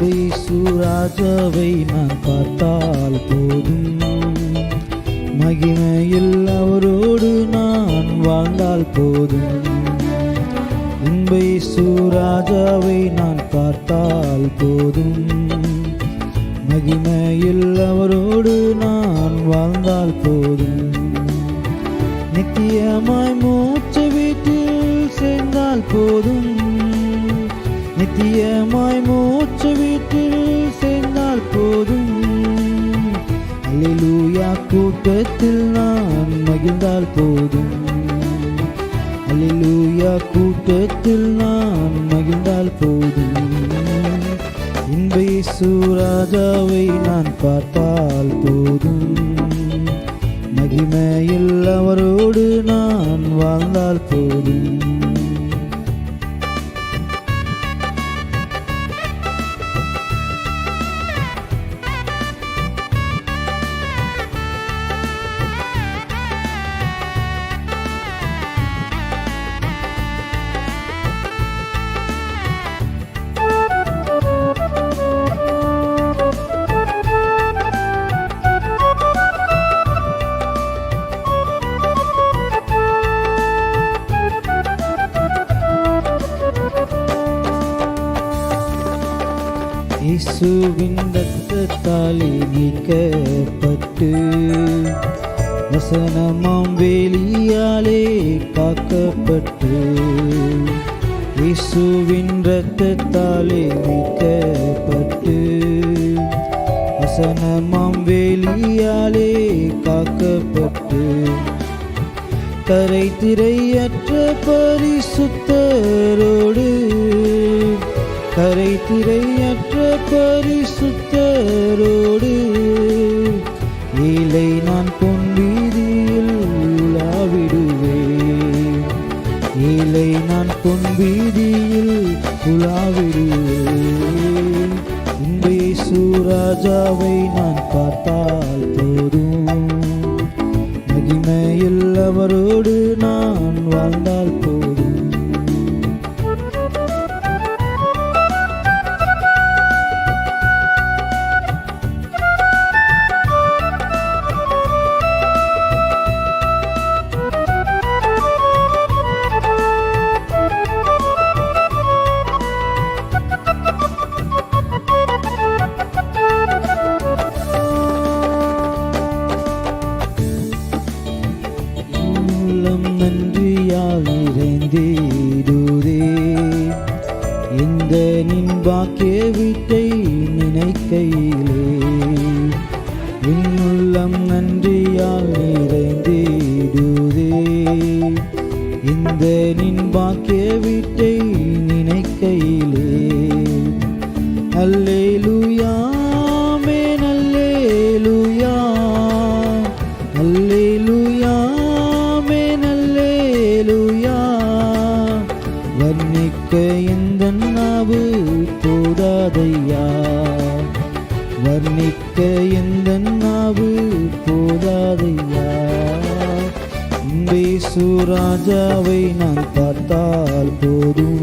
இயேசு ராஜாவை நான் பார்த்தால் போதும், மகிமையில் அவரோடு நான் வாழ்ந்தால் போதும். இயேசு ராஜாவை நான் பார்த்தால் போதும், மகிமையில் அவரோடு நான் வாழ்ந்தால் போதும். நித்தியமாய் மூச்சு வீட்டில் சேர்ந்தால் போதும், நித்தியமாய் மூச்சு வீட்டில் சேர்ந்தால் போதும். அல்லேலூயா கூட்டத்தில் நான் மகிழ்ந்தால் போதும், அல்லேலூயா கூட்டத்தில் நான் மகிழ்ந்தால் போதும். இயேசு ராஜாவை நான் பார்த்தால் போதும், மகிமையில் அவரோடு நான் வாழ்ந்தால் போதும். இயேசுவின் இரத்தத்தாலே மீட்கப்பட்டு, வசனமாம் வேலியாலே காக்கப்பட்டு. இயேசுவின் இரத்தத்தாலே மீட்கப்பட்டு, வசனமாம் வேலியாலே காக்கப்பட்டு. கரை திரையற்ற பரிசுத்தரோடு, கரை திரையற்ற பரிசுத்தரோடு, ஏழை நான் பொன்வீதியில் உலாவிடுவேன், ஏழை நான் பொன்வீதியில் உலாவிடுவேன். இயேசு ராஜாவை நான் பார்த்தால் போதும், மகிமையில் அவரோடு நான் வாழ்ந்தால் போதும். நன்றியால் நிறைந்திடுதே இந்த நின் பாக்கிய வீட்டை நினைக்கையிலே. உள்ளம் நன்றியால் நிறைந்திடுதே இந்த நின் பாக்கிய வீட்டை நினைக்கையிலே. அல்லேலூயா ஆமென், அல்லேலூயா, அல்லேலூயா வர்ணிக்க எந்த நாவு போதாதையா, வர்ணிக்க எந்த நாவு போதாதையா. இயேசு ராஜாவை நான் பார்த்தால் போதும்,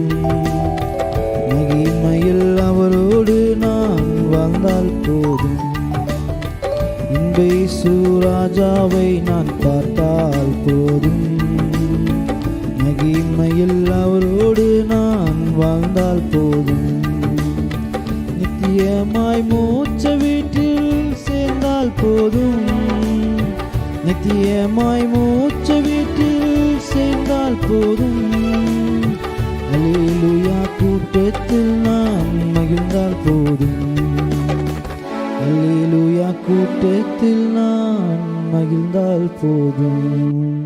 மகிமையில் அவரோடு நான் வாழ்ந்தால் போதும். இயேசு ராஜாவை நான் பார்த்தால் போதும், மகிமையில் அவரோடு நான் வாழ்ந்தால் போதும். நித்தியமாய் மூச்ச வீட்டில் சேர்ந்தால் போதும், நித்தியமாய் மூச்ச வீட்டில் சேர்ந்தால் போதும். அல்லேலூயா கூட்டத்தில் நான் மகிழ்ந்தால் போதும், அல்லேலூயா கூட்டத்தில் நான் மகிழ்ந்தால் போதும்.